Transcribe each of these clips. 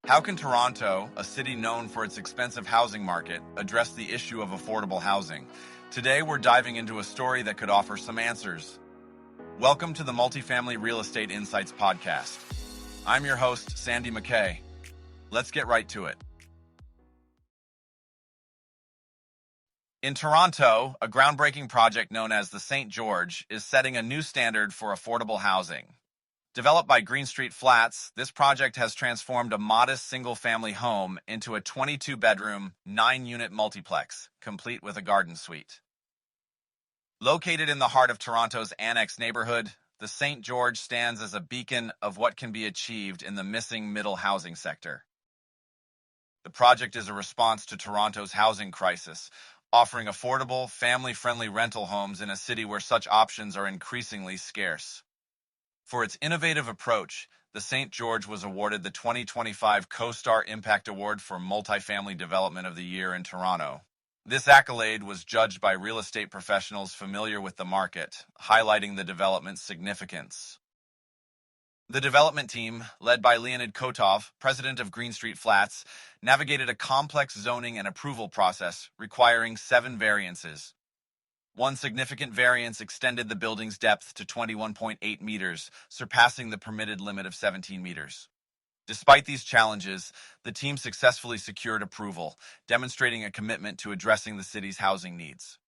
How can Toronto, a city known for its expensive housing market, address the issue of affordable housing? Today, we're diving into a story that could offer some answers. Welcome to the Multifamily Real Estate Insights podcast. I'm your host, Sandy MacKay. Let's get right to it. In Toronto, a groundbreaking project known as the St. George is setting a new standard for affordable housing. Developed by Green Street Flats, this project has transformed a modest single-family home into a 22-bedroom, 9-unit multiplex, complete with a garden suite. Located in the heart of Toronto's Annex neighborhood, the St. George stands as a beacon of what can be achieved in the missing middle housing sector. The project is a response to Toronto's housing crisis, offering affordable, family-friendly rental homes in a city where such options are increasingly scarce. For its innovative approach, the St. George was awarded the 2025 CoStar Impact Award for Multifamily Development of the Year in Toronto. This accolade was judged by real estate professionals familiar with the market, highlighting the development's significance. The development team, led by Leonid Kotov, president of Green Street Flats, navigated a complex zoning and approval process requiring 7 variances. One significant variance extended the building's depth to 21.8 meters, surpassing the permitted limit of 17 meters. Despite these challenges, the team successfully secured approval, demonstrating a commitment to addressing the city's housing needs.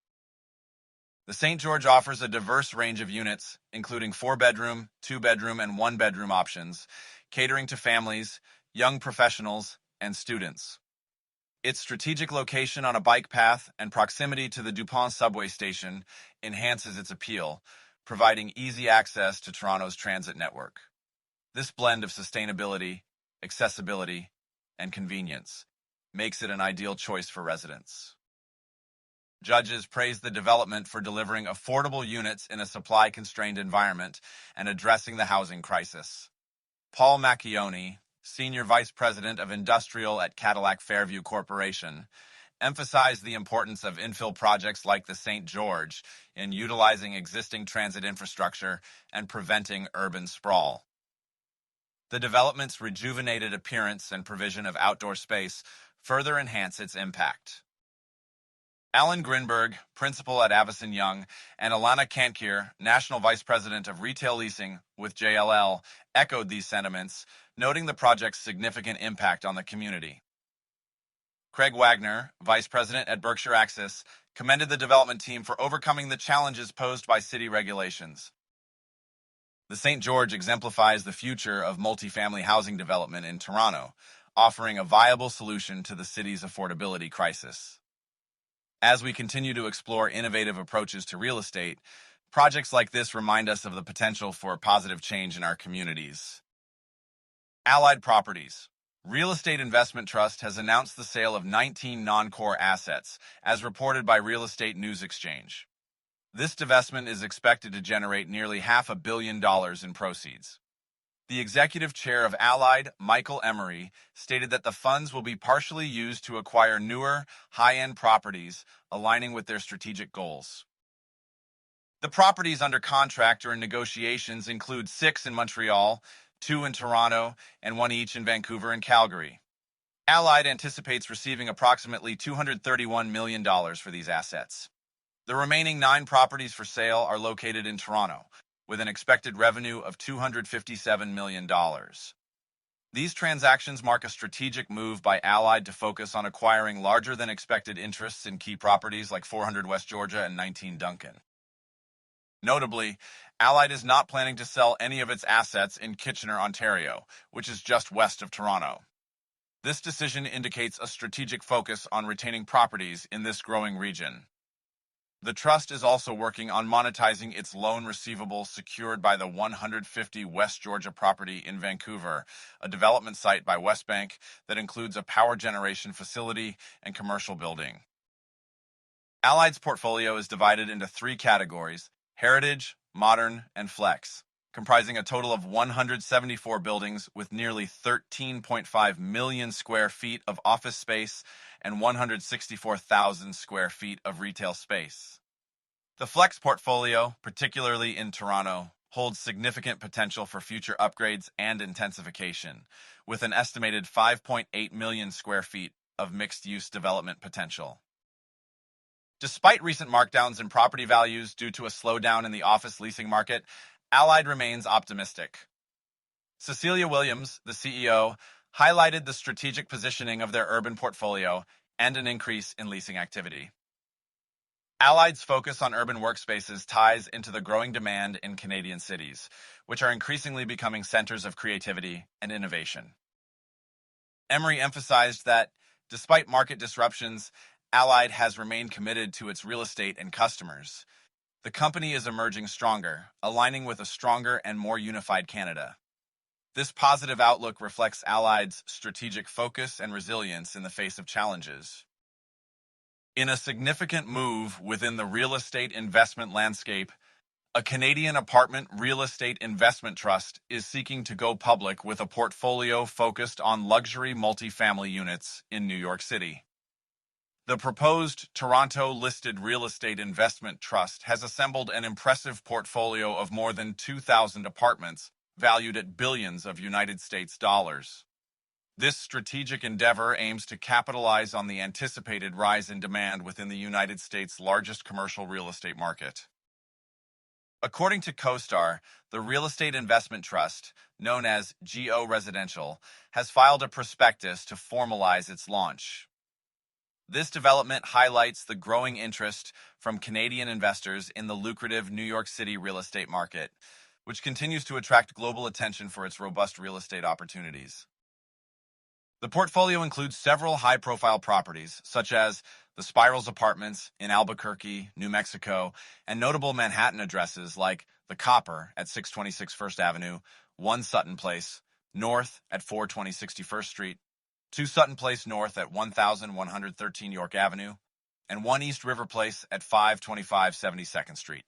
The St. George offers a diverse range of units, including 4-bedroom, 2-bedroom, and 1-bedroom options, catering to families, young professionals, and students. Its strategic location on a bike path and proximity to the Dupont subway station enhances its appeal, providing easy access to Toronto's transit network. This blend of sustainability, accessibility, and convenience makes it an ideal choice for residents. Judges praised the development for delivering affordable units in a supply-constrained environment and addressing the housing crisis. Paul MacKay, Senior Vice President of Industrial at Cadillac Fairview Corporation, emphasized the importance of infill projects like the St. George in utilizing existing transit infrastructure and preventing urban sprawl. The development's rejuvenated appearance and provision of outdoor space further enhance its impact. Alan Grinberg, principal at Avison Young, and Alana Kankier, National Vice President of Retail Leasing with JLL, echoed these sentiments, noting the project's significant impact on the community. Craig Wagner, Vice President at Berkshire Access, commended the development team for overcoming the challenges posed by city regulations. The St. George exemplifies the future of multifamily housing development in Toronto, offering a viable solution to the city's affordability crisis. As we continue to explore innovative approaches to real estate, projects like this remind us of the potential for positive change in our communities. Allied Properties. Real Estate Investment Trust has announced the sale of 19 non-core assets, as reported by Real Estate News Exchange. This divestment is expected to generate nearly $500 million in proceeds. The executive chair of Allied, Michael Emery, stated that the funds will be partially used to acquire newer, high-end properties, aligning with their strategic goals. The properties under contract or in negotiations include 6 in Montreal, 2 in Toronto, and 1 each in Vancouver and Calgary. Allied anticipates receiving approximately $231 million for these assets. The remaining 9 properties for sale are located in Toronto, with an expected revenue of $257 million. These transactions mark a strategic move by Allied to focus on acquiring larger-than-expected interests in key properties like 400 West Georgia and 19 Duncan. Notably, Allied is not planning to sell any of its assets in Kitchener, Ontario, which is just west of Toronto. This decision indicates a strategic focus on retaining properties in this growing region. The trust is also working on monetizing its loan receivable secured by the 150 West Georgia property in Vancouver, a development site by Westbank that includes a power generation facility and commercial building. Allied's portfolio is divided into 3 categories: heritage, modern, and flex, comprising a total of 174 buildings with nearly 13.5 million square feet of office space and 164,000 square feet of retail space. The flex portfolio, particularly in Toronto, holds significant potential for future upgrades and intensification, with an estimated 5.8 million square feet of mixed-use development potential. Despite recent markdowns in property values due to a slowdown in the office leasing market, Allied remains optimistic. Cecilia Williams, the CEO, highlighted the strategic positioning of their urban portfolio and an increase in leasing activity. Allied's focus on urban workspaces ties into the growing demand in Canadian cities, which are increasingly becoming centers of creativity and innovation. Emery emphasized that, despite market disruptions, Allied has remained committed to its real estate and customers. The company is emerging stronger, aligning with a stronger and more unified Canada. This positive outlook reflects Allied's strategic focus and resilience in the face of challenges. In a significant move within the real estate investment landscape, a Canadian apartment real estate investment trust is seeking to go public with a portfolio focused on luxury multifamily units in New York City. The proposed Toronto-listed real estate investment trust has assembled an impressive portfolio of more than 2,000 apartments, valued at billions of United States dollars. This strategic endeavor aims to capitalize on the anticipated rise in demand within the United States' largest commercial real estate market. According to CoStar, the Real Estate Investment Trust, known as GO Residential, has filed a prospectus to formalize its launch. This development highlights the growing interest from Canadian investors in the lucrative New York City real estate market, which continues to attract global attention for its robust real estate opportunities. The portfolio includes several high-profile properties, such as the Spirals Apartments in Albuquerque, New Mexico, and notable Manhattan addresses like the Copper at 626 First Avenue, 1 Sutton Place, North at 420 61st Street, 2 Sutton Place North at 1113 York Avenue, and 1 East River Place at 525 72nd Street.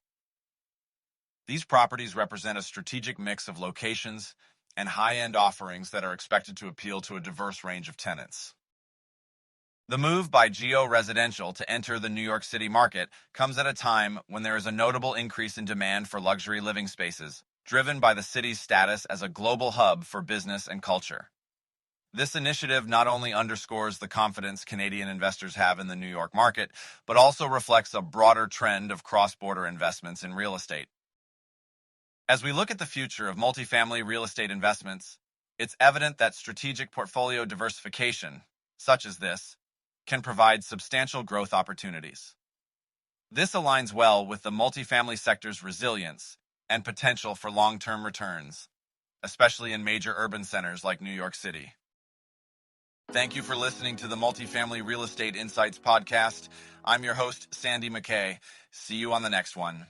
These properties represent a strategic mix of locations and high-end offerings that are expected to appeal to a diverse range of tenants. The move by GO Residential to enter the New York City market comes at a time when there is a notable increase in demand for luxury living spaces, driven by the city's status as a global hub for business and culture. This initiative not only underscores the confidence Canadian investors have in the New York market, but also reflects a broader trend of cross-border investments in real estate. As we look at the future of multifamily real estate investments, it's evident that strategic portfolio diversification, such as this, can provide substantial growth opportunities. This aligns well with the multifamily sector's resilience and potential for long-term returns, especially in major urban centers like New York City. Thank you for listening to the Multifamily Real Estate Insights podcast. I'm your host, Sandy MacKay. See you on the next one.